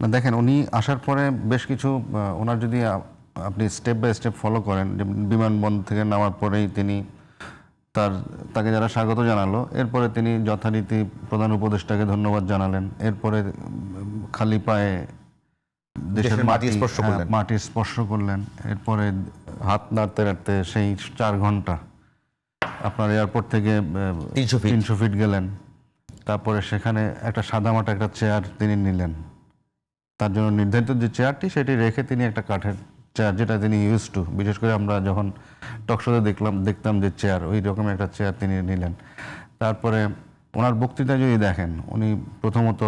না দেখেন, উনি আসার পরে বেশ কিছু ওনার যদি আপনি স্টেপ বাই স্টেপ ফলো করেন, যে বিমানবন্দর থেকে নামার পরেই তিনি তাকে যারা স্বাগত জানালো, এরপরে তিনি যথারীতি প্রধান উপদেষ্টাকে ধন্যবাদ জানালেন। এরপরে খালি পায়ে দেশের মাটি স্পর্শ করলেন। এরপরে হাত নাড়তে নাড়তে সেই 4 ঘন্টা আপনার এয়ারপোর্ট থেকে 300 ফিট গেলেন। তারপরে সেখানে একটা সাদামাটা একটা চেয়ার তিনি নিলেন। তার জন্য নির্ধারিত যে চেয়ারটি সেটি রেখে তিনি একটা কাঠের চেয়ার, যেটা তিনি ইউজ টু, বিশেষ করে আমরা যখন টকশোতে দেখতাম যে চেয়ার, ওই রকম একটা চেয়ার তিনি নিলেন। তারপরে ওনার বক্তৃতা যদি দেখেন, উনি প্রথমত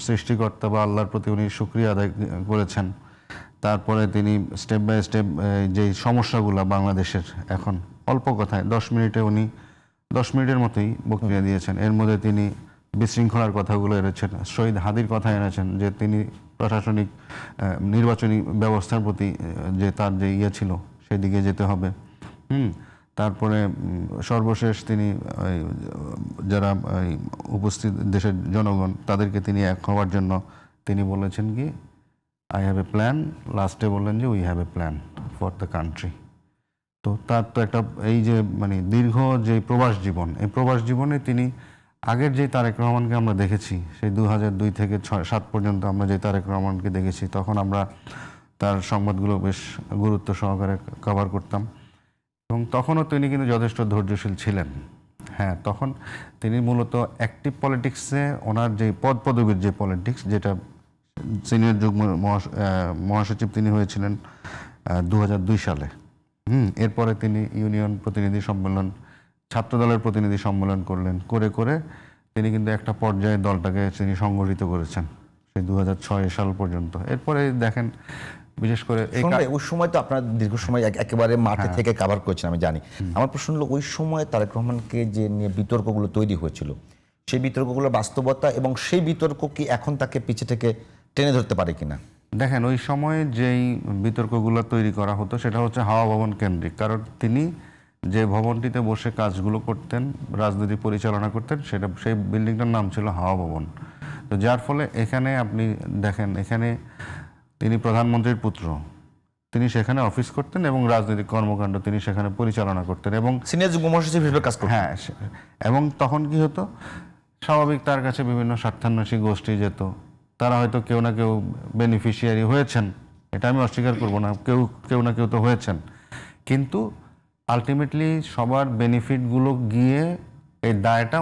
সৃষ্টিকর্তা বা আল্লাহর প্রতি উনি শুকরিয়া আদায় করেছেন। তারপরে তিনি স্টেপ বাই স্টেপ যেই সমস্যাগুলো বাংলাদেশের এখন, অল্প কথায় 10 মিনিটের মতোই বক্তৃতা দিয়েছেন। এর মধ্যে তিনি বিশৃঙ্খলার কথাগুলো এনেছেন, শহীদ হাদির কথা এনেছেন, যে তিনি প্রশাসনিক নির্বাচনী ব্যবস্থার প্রতি যে তার যে ইয়ে ছিল সেদিকে যেতে হবে। তারপরে সর্বশেষ তিনি যারা উপস্থিত দেশের জনগণ তাদেরকে তিনি এক হওয়ার জন্য তিনি বলেছেন কি, আই হ্যাভ এ প্ল্যান। লাস্টে বললেন যে we have a plan for the country. তো তার তো একটা এই যে মানে দীর্ঘ যে প্রবাস জীবন, এই প্রবাস জীবনে তিনি আগের যে তারেক রহমানকে আমরা দেখেছি, সেই 2002 থেকে 7 পর্যন্ত আমরা যে তারেক রহমানকে দেখেছি, তখন আমরা তার সংবাদগুলো বেশ গুরুত্ব সহকারে কভার করতাম। এবং তখনও তিনি কিন্তু যথেষ্ট ধৈর্যশীল ছিলেন। হ্যাঁ, তখন তিনি মূলত অ্যাক্টিভ পলিটিক্সে ওনার যে পদপদবীর যে পলিটিক্স, যেটা সিনিয়র যুগ্ম মহাসচিব তিনি হয়েছিলেন 2002 সালে। এরপরে তিনি ইউনিয়ন প্রতিনিধি সম্মেলন, ছাত্রদলের প্রতিনিধি সম্মেলন করলেন, করে তিনি কিন্তু একটা পর্যায়ে দলটাকে তিনি সংগঠিত করেছেন সেই 2006 সাল পর্যন্ত। এরপরে দেখেন, বিশেষ করে ওই সময় তো আপনার দীর্ঘ সময় একেবারে মাঠে থেকে কভার করেছেন, আমি জানি। আমার প্রশ্ন হলো, ওই সময় তারেক রহমানকে যে নিয়ে বিতর্কগুলো তৈরি হয়েছিল, সেই বিতর্কগুলোর বাস্তবতা এবং সেই বিতর্ক কি এখন তাকে পিছে থেকে টেনে ধরতে পারে কিনা? দেখেন, ওই সময় যেই বিতর্কগুলো তৈরি করা হতো সেটা হচ্ছে হাওয়া ভবন কেন্দ্রিক। কারণ তিনি যে ভবনটিতে বসে কাজগুলো করতেন, রাজনীতি পরিচালনা করতেন, সেই বিল্ডিংটার নাম ছিল হাওয়া ভবন। তো যার ফলে এখানে আপনি দেখেন, এখানে তিনি প্রধানমন্ত্রীর পুত্র, তিনি সেখানে অফিস করতেন এবং রাজনৈতিক কর্মকাণ্ড তিনি সেখানে পরিচালনা করতেন এবং সিনিয়র যুগ্ম মহাসচিব হিসেবে কাজ করতেন। হ্যাঁ, এবং তখন কি হতো, স্বাভাবিক তার কাছে বিভিন্ন স্বার্থান্বেষী গোষ্ঠী যেত। তারা হয়তো কেউ না কেউ বেনিফিশিয়ারি হয়েছেন, এটা আমি অস্বীকার করব না, কেউ না কেউ তো হয়েছেন। কিন্তু আলটিমেটলি সবার বেনিফিটগুলো গিয়ে এই দায়টা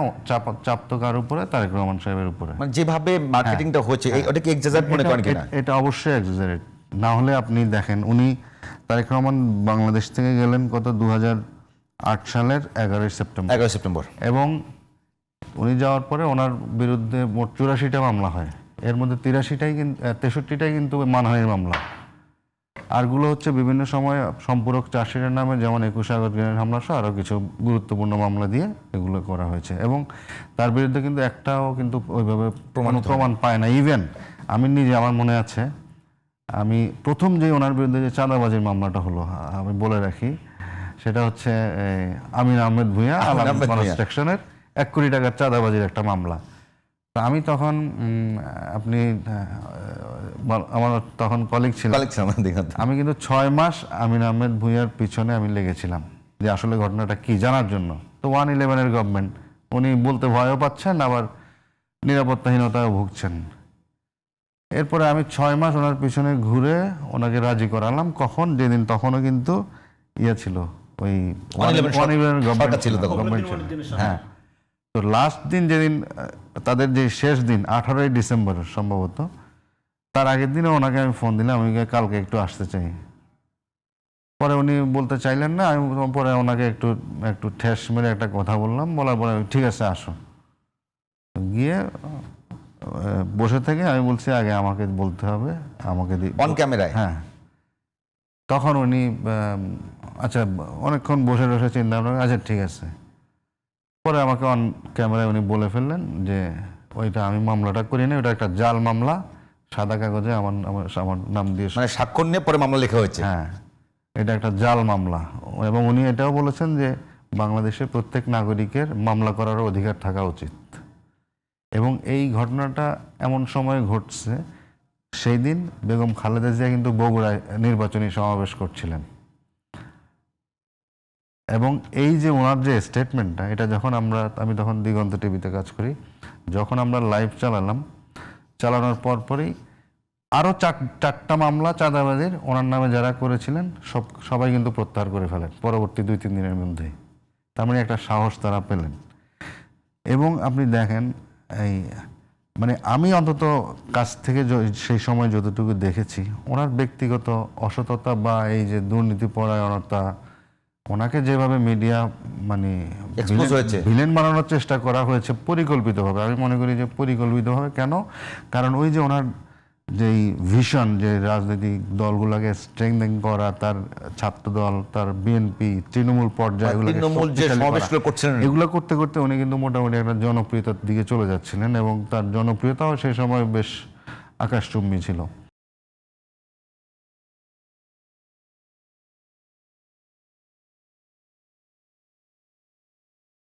চাপত কার উপরে? তারেক রহমান সাহেবের উপরে। মানে যেভাবে মার্কেটিংটা হচ্ছে, ওটা কি এক্সাজারেট মনে করেন কিনা? এটা অবশ্যই এক্সাজারেট। না হলে আপনি দেখেন, উনি তারেক রহমান বাংলাদেশ থেকে গেলেন কত 2008 সালের 11 সেপ্টেম্বর, এবং উনি যাওয়ার পরে ওনার বিরুদ্ধে মোট 84টা মামলা হয়। এর মধ্যে 63টাই কিন্তু মানহানির মামলা। আরগুলো হচ্ছে বিভিন্ন সময় সম্পূরক চার্জশিটের নামে, যেমন 21 আগস্ট গ্রেনেড হামলা সহ আরও কিছু গুরুত্বপূর্ণ মামলা দিয়ে এগুলো করা হয়েছে। এবং তার বিরুদ্ধে কিন্তু একটাও কিন্তু ওইভাবে প্রমাণ পায় না। ইভেন আমি নিজে, আমার মনে আছে, আমি প্রথম যে ওনার বিরুদ্ধে যে চাঁদাবাজির মামলাটা হলো, আমি বলে রাখি, সেটা হচ্ছে আমিন আহমেদ ভূঁইয়া কনস্ট্রাকশনের 1 কোটি টাকার চাঁদাবাজির একটা মামলা। আমি তখন আপনি আমার তখন কলিগ ছিল, আমি কিন্তু 6 মাস আমিন আহমেদ ভূঁইয়ার পিছনে আমি লেগেছিলাম যে আসলে ঘটনাটা কি জানার জন্য। তো 111-এর গভর্নমেন্ট, উনি বলতে ভয়ও পাচ্ছেন, আবার নিরাপত্তাহীনতাও ভুগছেন। এরপরে আমি 6 মাস ওনার পিছনে ঘুরে ওনাকে রাজি করালাম। কখন? যেদিন তখনও কিন্তু ইয়ে ছিল, ওই 111-এর গভর্নমেন্ট ছিল। হ্যাঁ, তো লাস্ট দিন যেদিন তাদের যে শেষ দিন 18ই ডিসেম্বর সম্ভবত, তার আগের দিনে ওনাকে আমি ফোন দিলাম, আমি কালকে একটু আসতে চাই। পরে উনি বলতে চাইলেন না। আমি পরে ওনাকে একটু ঠেস মেরে একটা কথা বললাম, বলার পরে ঠিক আছে আসো। গিয়ে বসে থেকে আমি বলছি আগে আমাকে বলতে হবে, আমাকে অন ক্যামেরায়। হ্যাঁ, তখন উনি আচ্ছা অনেকক্ষণ বসে চিন্তা ভাবনা, আচ্ছা ঠিক আছে। পরে আমাকে অন ক্যামেরায় উনি বলে ফেললেন যে ওইটা আমি মামলাটা করি না, ওটা একটা জাল মামলা, সাদা কাগজে আমার নাম দিয়ে, মানে স্বাক্ষর নিয়ে পরে মামলা লেখা হয়েছে। হ্যাঁ, এটা একটা জাল মামলা। এবং উনি এটাও বলেছেন যে বাংলাদেশের প্রত্যেক নাগরিকের মামলা করার অধিকার থাকা উচিত। এবং এই ঘটনাটা এমন সময় ঘটছে, সেই দিন বেগম খালেদা জিয়া কিন্তু বগুড়ায় নির্বাচনী সমাবেশ করছিলেন। এবং এই যে ওনার যে স্টেটমেন্টটা, এটা যখন আমি তখন দিগন্ত টিভিতে কাজ করি, যখন আমরা লাইভ চালানোর পরপরই আরও চারটা মামলা চাঁদাবাজির ওনার নামে যারা করেছিলেন সবাই কিন্তু প্রত্যাহার করে ফেলেন পরবর্তী 2-3 দিনের মধ্যেই। তার মানে একটা সাহস তারা পেলেন। এবং আপনি দেখেন, এই মানে আমি অন্তত কাছ থেকে সেই সময় যতটুকু দেখেছি, ওনার ব্যক্তিগত অসততা বা এই যে দুর্নীতি পরায়ণতা, ওনাকে যেভাবে মিডিয়া মানে Expose হয়েছে। ভিলেন বানানোর চেষ্টা করা হয়েছে পরিকল্পিতভাবে, আমি মনে করি যে পরিকল্পিতভাবে। কেন? কারণ ওই যে ওনার যেই ভিশন, যে রাজনৈতিক দলগুলোকে স্ট্রেংথেন করা, তার ছাত্রদল, তার বিএনপি, তৃণমূল পর্যায়ে তৃণমূল যে সমাবেশগুলো করছিলেন, এগুলো করতে করতে উনি কিন্তু মোটামুটি একটা জনপ্রিয়তার দিকে চলে যাচ্ছিলেন এবং তার জনপ্রিয়তাও সেই সময় বেশ আকাশচুম্বী ছিল।